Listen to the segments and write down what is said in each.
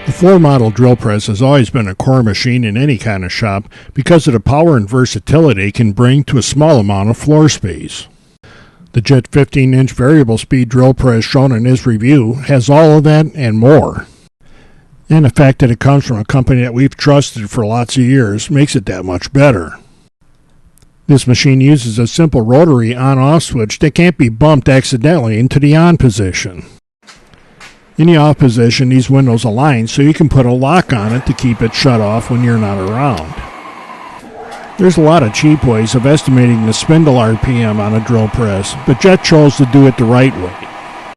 The floor model drill press has always been a core machine in any kind of shop because of the power and versatility it can bring to a small amount of floor space. The Jet 15-inch variable speed drill press shown in this review has all of that and more. And the fact that it comes from a company that we've trusted for lots of years makes it that much better. This machine uses a simple rotary on-off switch that can't be bumped accidentally into the on position. In the off position, these windows align so you can put a lock on it to keep it shut off when you're not around. There's a lot of cheap ways of estimating the spindle RPM on a drill press, but Jet chose to do it the right way.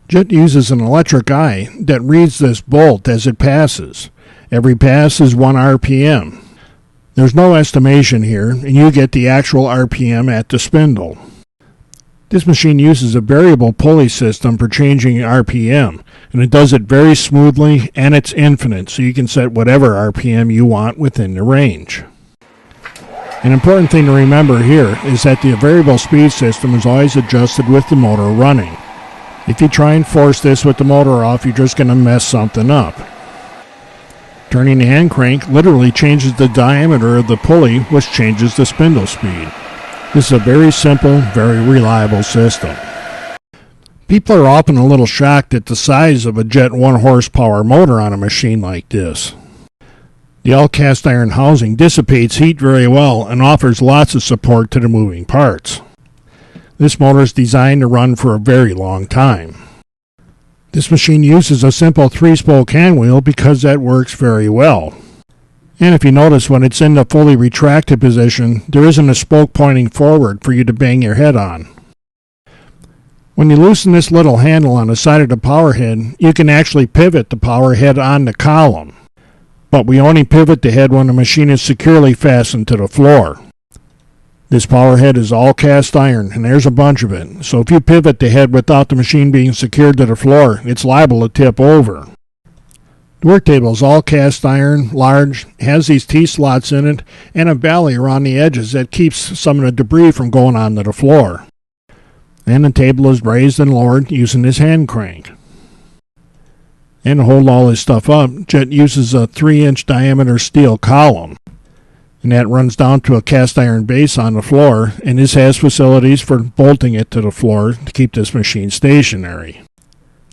Jet uses an electric eye that reads this bolt as it passes. Every pass is 1 RPM. There's no estimation here, and you get the actual RPM at the spindle. This machine uses a variable pulley system for changing RPM, and it does it very smoothly, and it's infinite, so you can set whatever RPM you want within the range. An important thing to remember here is that the variable speed system is always adjusted with the motor running. If you try and force this with the motor off, you're just going to mess something up. Turning the hand crank literally changes the diameter of the pulley, which changes the spindle speed. This is a very simple, very reliable system. People are often a little shocked at the size of a Jet 1 horsepower motor on a machine like this. The all cast iron housing dissipates heat very well and offers lots of support to the moving parts. This motor is designed to run for a very long time. This machine uses a simple 3-spoke hand wheel because that works very well. And if you notice, when it's in the fully retracted position, there isn't a spoke pointing forward for you to bang your head on. When you loosen this little handle on the side of the power head, you can actually pivot the power head on the column. But we only pivot the head when the machine is securely fastened to the floor. This power head is all cast iron, and there's a bunch of it, so if you pivot the head without the machine being secured to the floor, it's liable to tip over. The work table is all cast iron, large, has these T-slots in it, and a valley around the edges that keeps some of the debris from going onto the floor. And the table is raised and lowered using this hand crank. And to hold all this stuff up, Jet uses a 3-inch diameter steel column. And that runs down to a cast iron base on the floor, and this has facilities for bolting it to the floor to keep this machine stationary.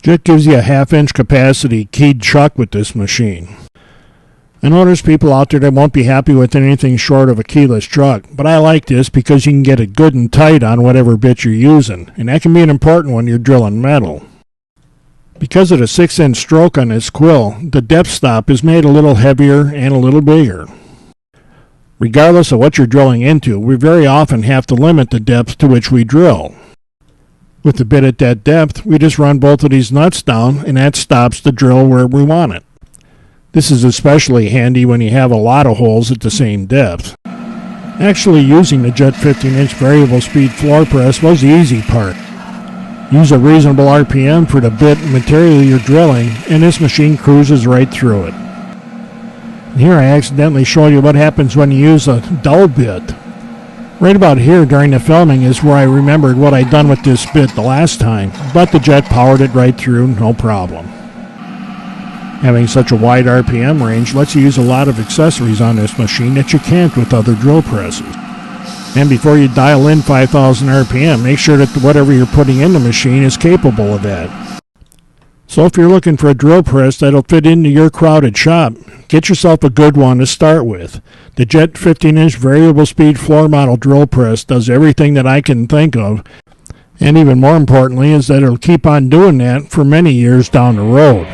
Jet gives you a 1/2-inch capacity keyed chuck with this machine. I know there's people out there that won't be happy with anything short of a keyless chuck, but I like this because you can get it good and tight on whatever bit you're using, and that can be important when you're drilling metal. Because of the 6-inch stroke on this quill, the depth stop is made a little heavier and a little bigger. Regardless of what you're drilling into, we very often have to limit the depth to which we drill. With the bit at that depth, we just run both of these nuts down, and that stops the drill where we want it. This is especially handy when you have a lot of holes at the same depth. Actually using the Jet 15-inch variable speed floor press was the easy part. Use a reasonable RPM for the bit and material you're drilling, and this machine cruises right through it. Here I accidentally show you what happens when you use a dull bit. Right about here during the filming is where I remembered what I'd done with this bit the last time, but the Jet powered it right through, no problem. Having such a wide RPM range lets you use a lot of accessories on this machine that you can't with other drill presses. And before you dial in 5,000 RPM, make sure that whatever you're putting in the machine is capable of that. So if you're looking for a drill press that'll fit into your crowded shop, get yourself a good one to start with. The Jet 15-inch variable speed floor model drill press does everything that I can think of, and even more importantly is that it'll keep on doing that for many years down the road.